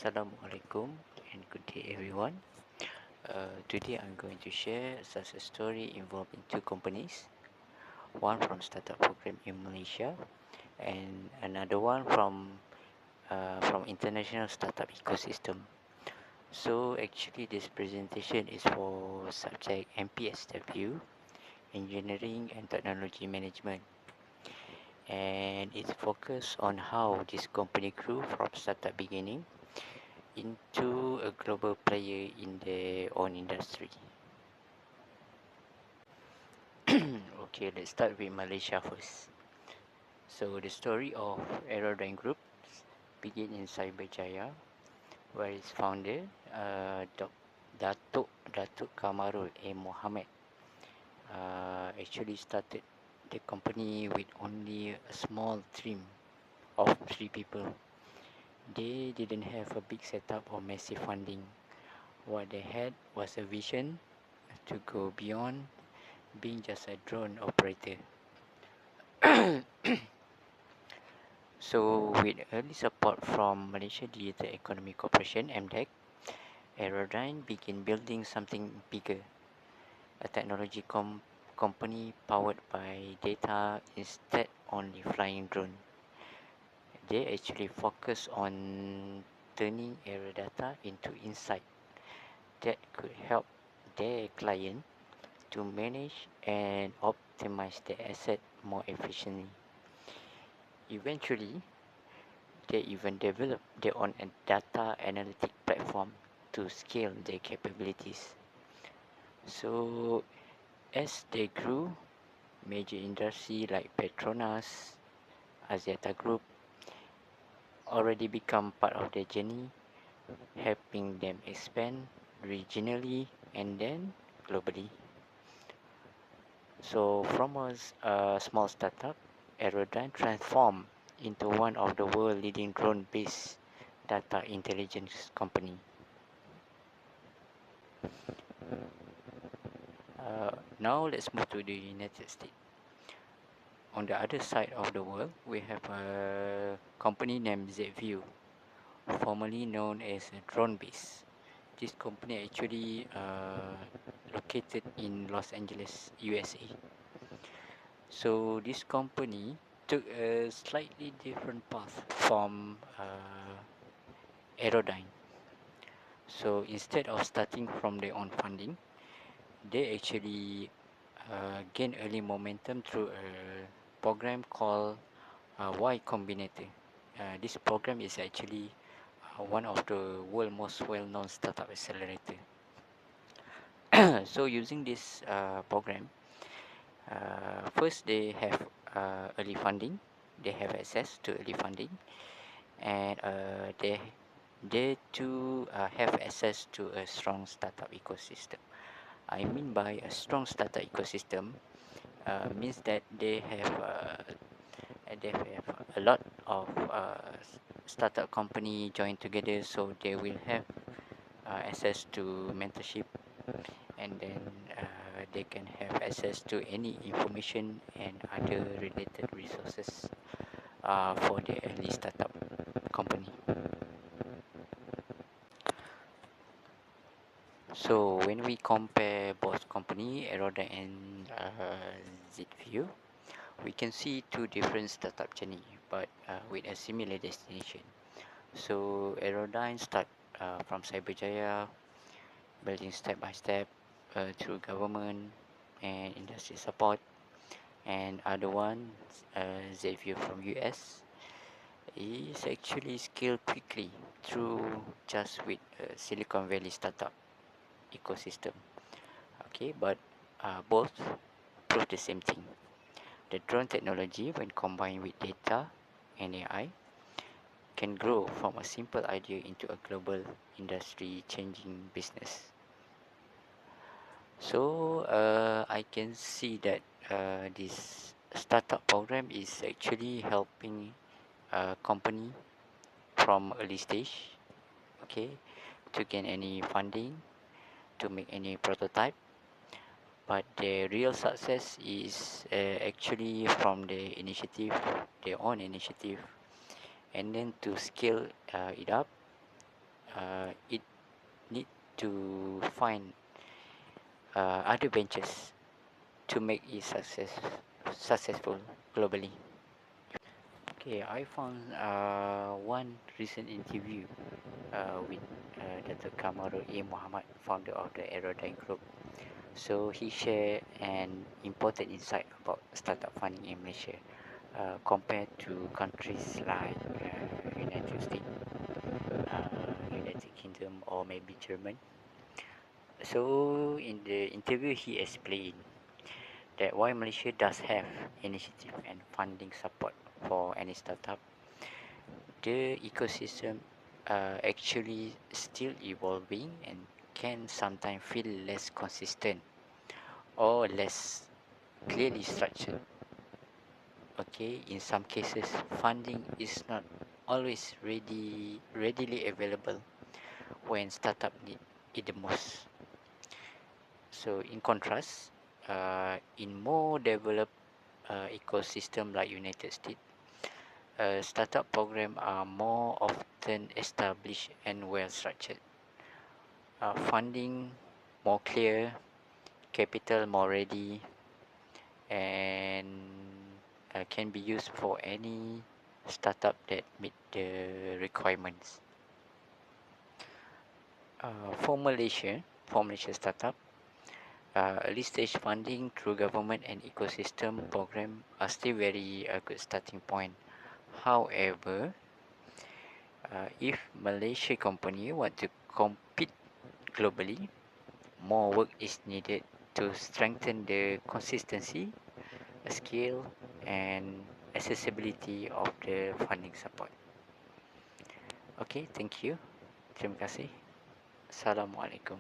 Assalamualaikum and good day everyone. Today I'm going to share such a story involving two companies, one from startup program in Malaysia and another one from international startup ecosystem. So actually this presentation is for subject MPSW, Engineering and Technology Management, and it's focused on how this company grew from startup beginning into a global player in their own industry. Okay, let's start with Malaysia first. So the story of Aerodyne Group began in Cyberjaya, where its founder, Datuk Kamarul A. Mohammed, actually started the company with only a small team of 3 people. They didn't have a big setup or massive funding. What they had was a vision to go beyond being just a drone operator. So, with early support from Malaysia Digital Economy Corporation (MDEC), Aerodyne began building something bigger, a technology company powered by data instead only flying drone. They actually focus on turning aero data into insight that could help their client to manage and optimize their asset more efficiently. Eventually, they even developed their own data analytic platform to scale their capabilities. So, as they grew, major industries like Petronas, Axiata Group already become part of their journey, helping them expand regionally and then globally. So, from a small startup, Aerodyne transformed into one of the world leading drone-based data intelligence company. Now let's move to the United States. On the other side of the world, we have a company named ZView, formerly known as DroneBase. This company actually located in Los Angeles, USA. So this company took a slightly different path from Aerodyne. So instead of starting from their own funding, they actually gained early momentum through a program called Y Combinator. This program is actually one of the world most well-known startup accelerator. So using this program, first they have early funding. They have access to early funding, and they too have access to a strong startup ecosystem. I mean by a strong startup ecosystem means that they have a lot of startup company join together, so they will have access to mentorship, and then they can have access to any information and other related resources for the early startup company. So when we compare both company, Aerodyne and ZView, we can see two different startup journey, but with a similar destination. So Aerodyne start from Cyberjaya, building step by step through government and industry support, and other one, Xavier from US, is actually scaled quickly through just with Silicon Valley startup ecosystem. Okay, but both prove the same thing. The drone technology, when combined with data and AI, can grow from a simple idea into a global industry changing business. So I can see that this startup program is actually helping a company from early stage, okay, to gain any funding, to make any prototype. But the real success is actually from the initiative, their own initiative, and then to scale it up it need to find other ventures to make it successful globally. Okay, I found one recent interview with Dr. Kamarul A. Muhammad, founder of the Aerodyne Group. So he shared an important insight about startup funding in Malaysia compared to countries like United States, United Kingdom, or maybe German. So in the interview, he explained that while Malaysia does have initiative and funding support for any startup, the ecosystem actually still evolving and can sometimes feel less consistent or less clearly structured. Okay, in some cases, funding is not always readily available when startup need it the most. So, in contrast, in more developed ecosystem like United States, startup programs are more often established and well structured. Funding more clear, capital more ready, and can be used for any startup that meet the requirements. For Malaysia startup, early stage funding through government and ecosystem program are still very a good starting point. However, if Malaysia company want to compete globally, more work is needed to strengthen the consistency, scale, and accessibility of the funding support. Okay, thank you. Terima kasih. Assalamualaikum.